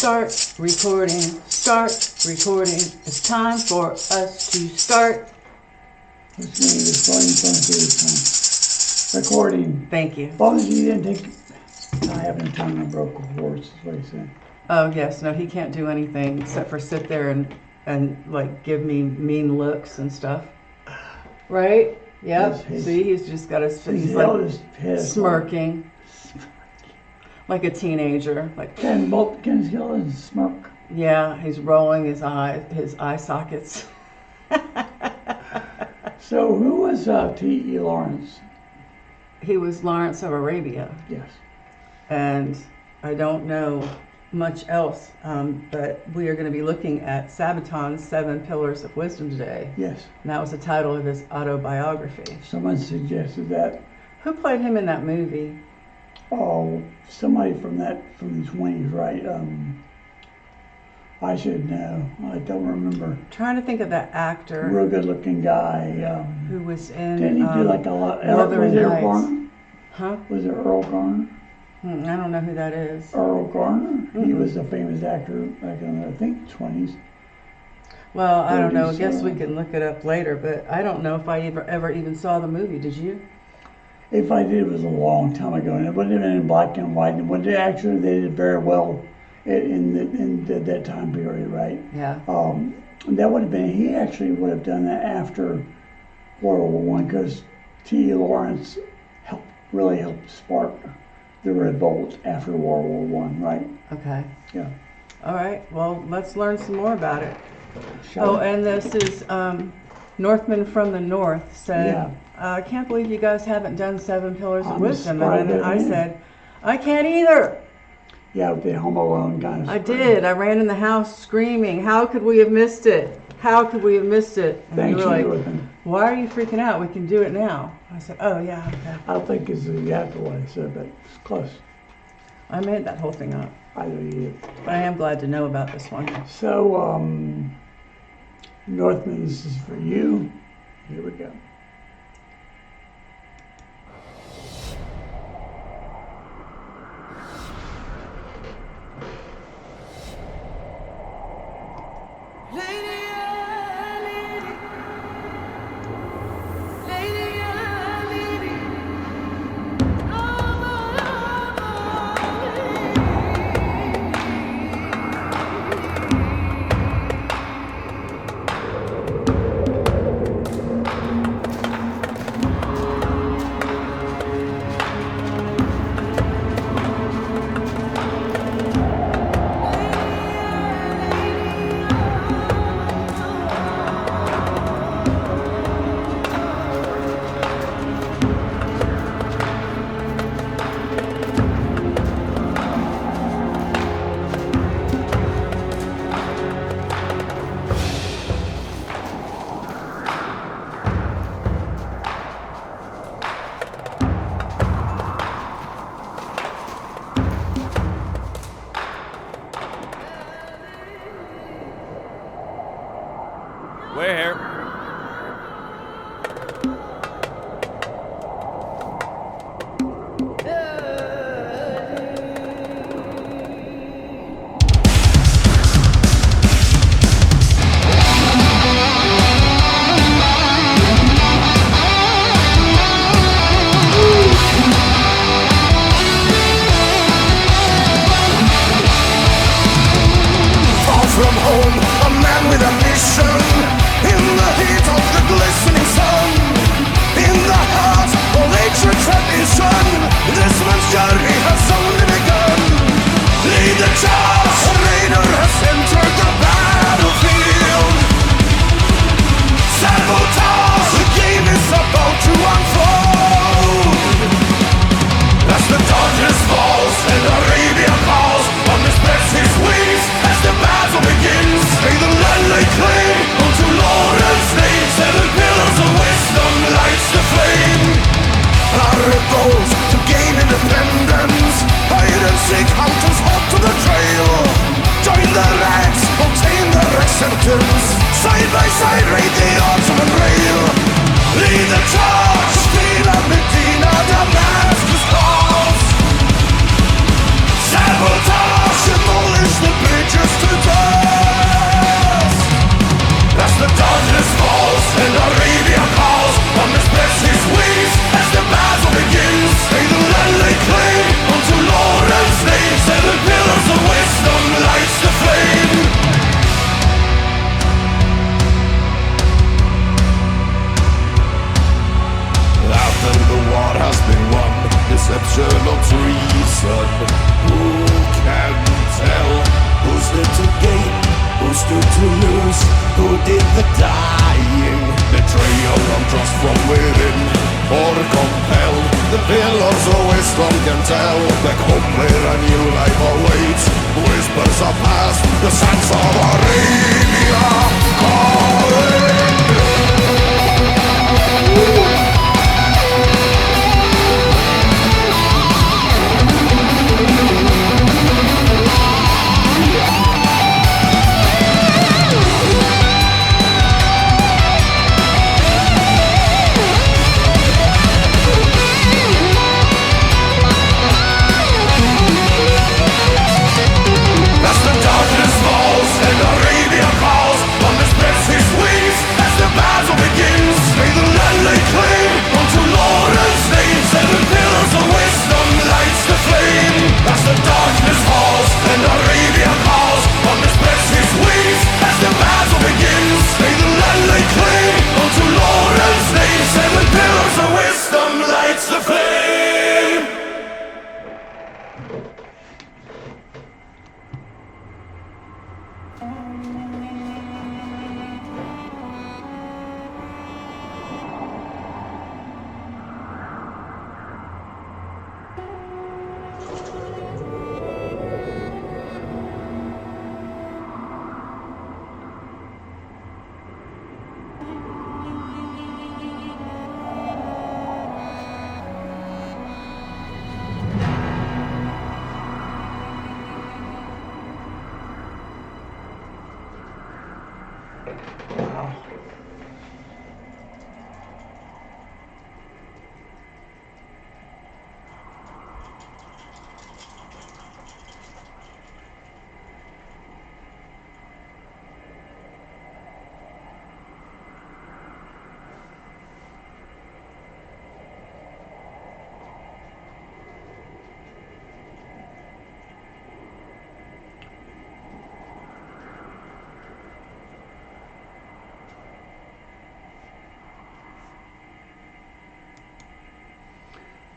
Start recording. Start recording. It's time for us to start. Let's make this volume recording. Thank you. As long as you didn't take, I haven't tongue I broke a horse, is what he said. Oh yes, no, he can't do anything except for sit there and like give me mean looks and stuff. Right? Yep. See, he's just got he's like smirking. Like a teenager. Like Ken Skillen smirk. Yeah, he's rolling his eye sockets. So who was T.E. Lawrence? He was Lawrence of Arabia. Yes. And I don't know much else, but we are going to be looking at SABATON's 7 Pillars of Wisdom today. Yes. And that was the title of his autobiography. Someone suggested that. Who played him in that movie? Oh, somebody from the 20s, right? I should know. I don't remember. I'm trying to think of that actor. Real good-looking guy. Who was in? Didn't he do like a lot? Wuthering Was it Heights. Garner? Huh? Was it Earl Garner? I don't know who that is. Earl Garner. He was a famous actor back in the, I think, 20s. Well, I don't know. I 30s, guess we can look it up later, but I don't know if I ever even saw the movie. Did you? If I did, it was a long time ago, and it wouldn't have been in black and white. And what they actually they did very well in that time period, right? Yeah. That would have been. He actually would have done that after World War I, because T.E. Lawrence really helped spark the revolt after World War I, right? Okay. Yeah. All right. Well, let's learn some more about it. Shall we? And this is Northman from the North said, Yeah. I can't believe you guys haven't done 7 Pillars of I'm Wisdom. surprised And they I didn't. said, I can't either. Yeah, with the Home Alone kind of. I did. I ran in the house screaming, how could we have missed it? How could we have missed it? And Thank you were you, like, Northman. why are you freaking out? We can do it now. I said, oh yeah, okay. I don't think it's exactly what I said, but it's close. I made that whole thing up. I know you did. But I am glad to know about this one. So, Northman, this is for you. Here we go. treason. Who can tell? Who stood to gain? Who stood to lose? Who did the dying? Betrayal and trust from within, or compelled. The pillars of wisdom can tell. Back home where a new life awaits. Whispers are past, the sands of Arabia calling.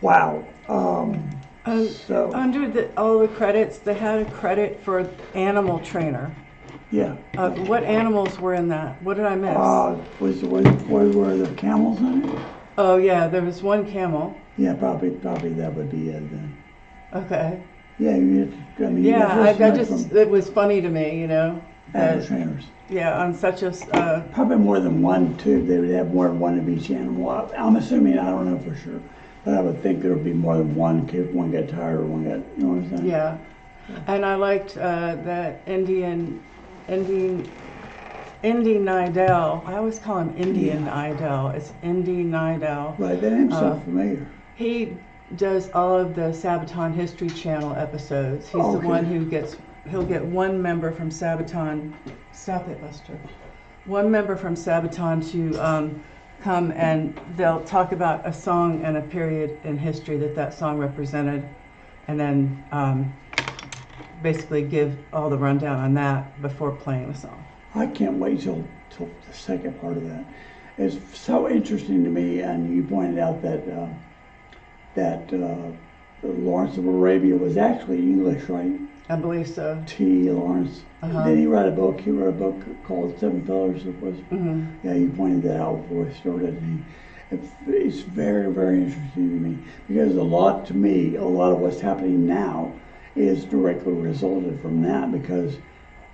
Wow. So Under all the credits, they had a credit for animal trainer. yeah. What animals were in that? What did I miss? Were the camels in it? Oh yeah, there was one camel. Yeah, probably that would be it then. Okay. Yeah, It was funny to me, you know. Animal trainers. Yeah, on such a Probably more than one too. They would have more than one of each animal. I'm assuming, I don't know for sure, but I would think there would be more than one in case one got tired or one got, you know what I'm saying? yeah. And I liked that Indy Nidell. I always call him Indian Nidell. It's Indy Nidell. Right, that name's so familiar. He does all of the Sabaton History Channel episodes. He's the one who he'll get one member from Sabaton. Stop it, Buster. One member from Sabaton to come, and they'll talk about a song and a period in history that song represented, and then basically give all the rundown on that before playing the song. I can't wait till the second part of that. It's so interesting to me, and you pointed out that Lawrence of Arabia was actually English, right? I believe so. T. Lawrence. Then he wrote a book. He wrote a book called Seven Pillars. It was. Yeah, you pointed that out before we started. And it's very, very interesting to me because a lot of what's happening now is directly resulted from that, because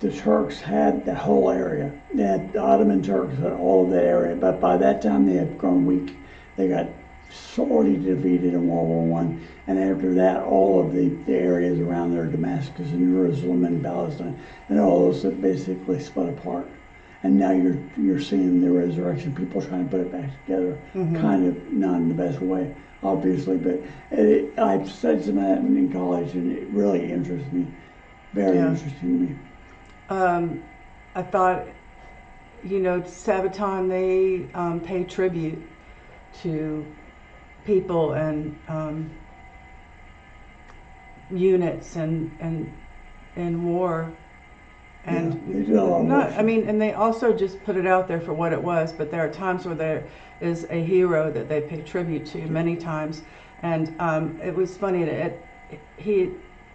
the Turks had the whole area. They had the Ottoman Turks had all of that area, but by that time they had grown weak. They got sorely defeated in World War I, and after that, all of the areas around there, Damascus and Jerusalem and Palestine, and all those that basically split apart. And now you're seeing the resurrection, people trying to put it back together, kind of not in the best way, obviously, but I've studied some of that in college, and it really interests me, very interesting to me. I thought, Sabaton, they pay tribute to people and units and war, and and they also just put it out there for what it was. But there are times where there is a hero that they pay tribute to many times, and it was funny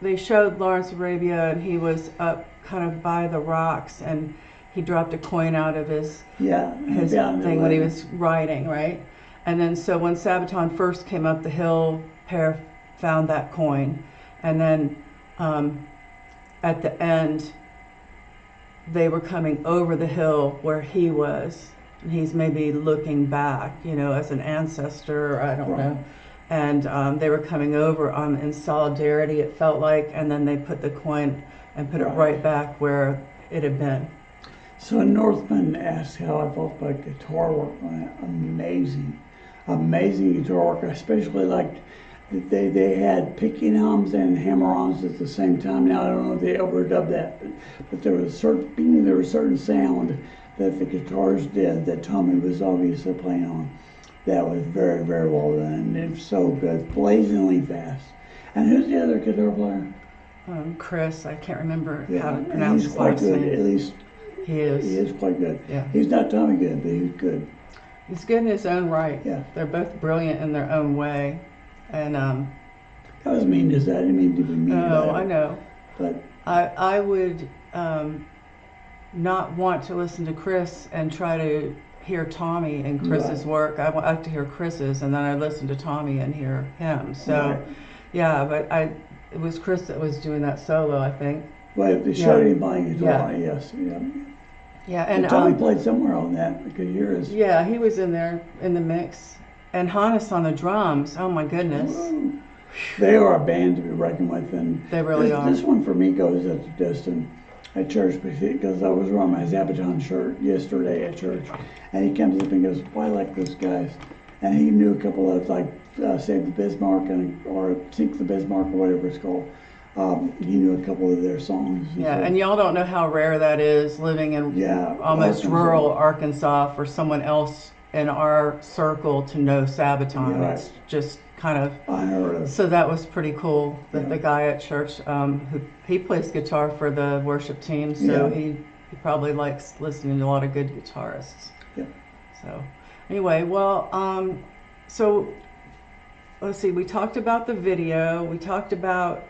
they showed Lawrence of Arabia, and he was up kind of by the rocks, and he dropped a coin out of his thing when he was riding, right? And then so when Sabaton first came up the hill, Per found that coin, and then at the end they were coming over the hill where he was, and he's maybe looking back, you know, as an ancestor, I don't know. And they were coming over in solidarity, it felt like, and then they put the coin and put it right back where it had been. So Northman asked how I felt about guitar work on it. Amazing, amazing guitar work. I especially liked that they had picking hums and hammer-ons at the same time. Now I don't know if they overdubbed that, but there was a certain sound that the guitars did that Tommy was obviously playing on. That was very, very well done, and it was so good, blazingly fast. And who's the other guitar player? Chris, I can't remember how to pronounce his last name. He's quite good, At least he is. He is quite good. Yeah. He's not Tommy good, but he's good. He's good in his own right. Yeah. They're both brilliant in their own way. And that was mean to say. I didn't mean to be mean. oh, I know. But I would not want to listen to Chris and try to hear Tommy and Chris's work. I like to hear Chris's, and then I listen to Tommy and hear him. So, yeah, but it was Chris that was doing that solo, I think. Well, they showed him playing guitar. Yes. Yeah. Yeah, and Tommy played somewhere on that. I could hear his. Yeah, he was in there in the mix, and Hannes on the drums. Oh my goodness. Woo. They are a band to be reckoned with, and they really are. This one for me goes at the Destin at church because I was wearing my SABATON shirt yesterday at church, and he comes up and goes, "Well, I like those guys," and he knew a couple of like Save the Bismarck or Sink the Bismarck or whatever it's called. He knew a couple of their songs. Yeah, and y'all don't know how rare that is living in almost rural Arkansas for someone else in our circle to know Sabaton. Yeah, it's just kind of unheard of. So that was pretty cool that the guy at church, he plays guitar for the worship team, so he probably likes listening to a lot of good guitarists. Yeah. So anyway, well, so let's see, we talked about the video, we talked about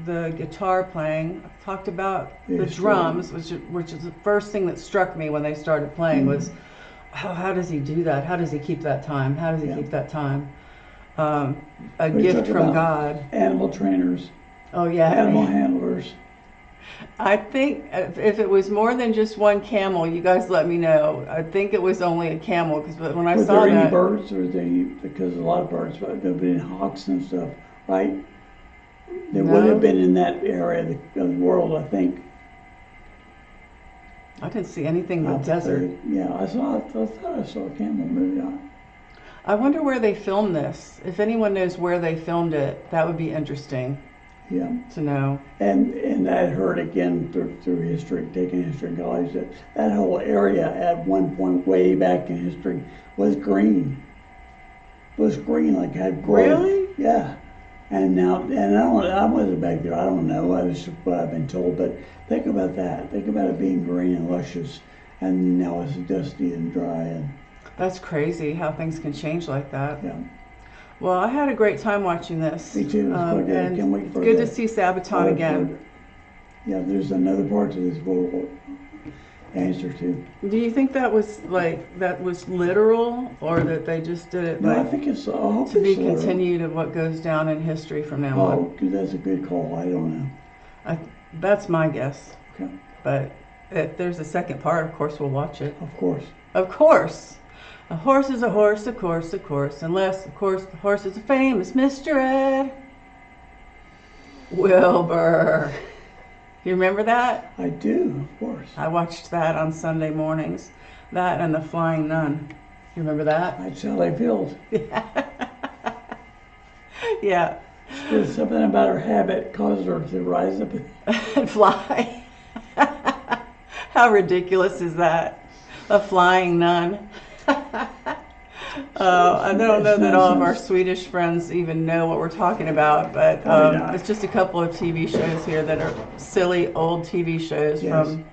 the guitar playing, talked about the drums, which is the first thing that struck me when they started playing was, how does he do that? How does he keep that time? How does he keep that time? A gift from God. Animal trainers. Oh yeah. Animal handlers. I think if it was more than just one camel, you guys let me know. I think it was only a camel because when I saw that. Were there any birds, or because a lot of birds, there've been hawks and stuff, right? There would have been in that area of the world, I think. I didn't see anything but desert. Yeah, I thought I saw a camel movie on it. I wonder where they filmed this. If anyone knows where they filmed it, that would be interesting. Yeah. To know. And I heard again through history, taking history in college, that whole area at one point way back in history was green. Was green, like had growth. Really? Yeah. And now, I wasn't back there. I don't know. I was what I've been told. But think about that. Think about it being green and luscious, and now it's dusty and dry. And that's crazy how things can change like that. Yeah. Well, I had a great time watching this. Me too. And can't wait for it's good to see Sabaton again. Yeah, there's another part to this we'll answer to. Do you think that was literal, or that they just did it? No, I think it's to be continued of what goes down in history from now on. Oh, that's a good call. I don't know. That's my guess. Okay. But if there's a second part, of course we'll watch it. Of course. Of course. A horse is a horse, of course, unless, of course, the horse is a famous Mr. Ed Wilbur. You remember that? I do, of course. I watched that on Sunday mornings. That and The Flying Nun. You remember that? That's how they felt. Yeah. There's something about her habit caused her to rise up and fly. How ridiculous is that? A flying nun. I don't know that all of our Swedish friends even know what we're talking about, but it's just a couple of TV shows here that are silly old TV shows from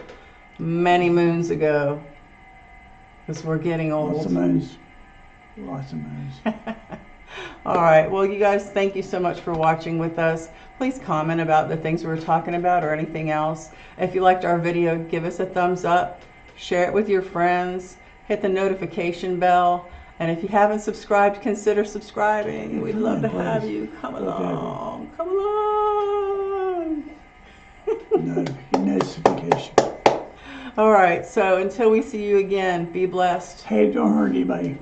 many moons ago. Because we're getting old. Lots of moons. Lots of moons. All right. Well, you guys, thank you so much for watching with us. Please comment about the things we were talking about or anything else. If you liked our video, give us a thumbs up. Share it with your friends. Hit the notification bell. And if you haven't subscribed, consider subscribing. We'd love to have you. Come along. Come along. Notification. All right. So until we see you again, be blessed. Hey, don't hurt anybody.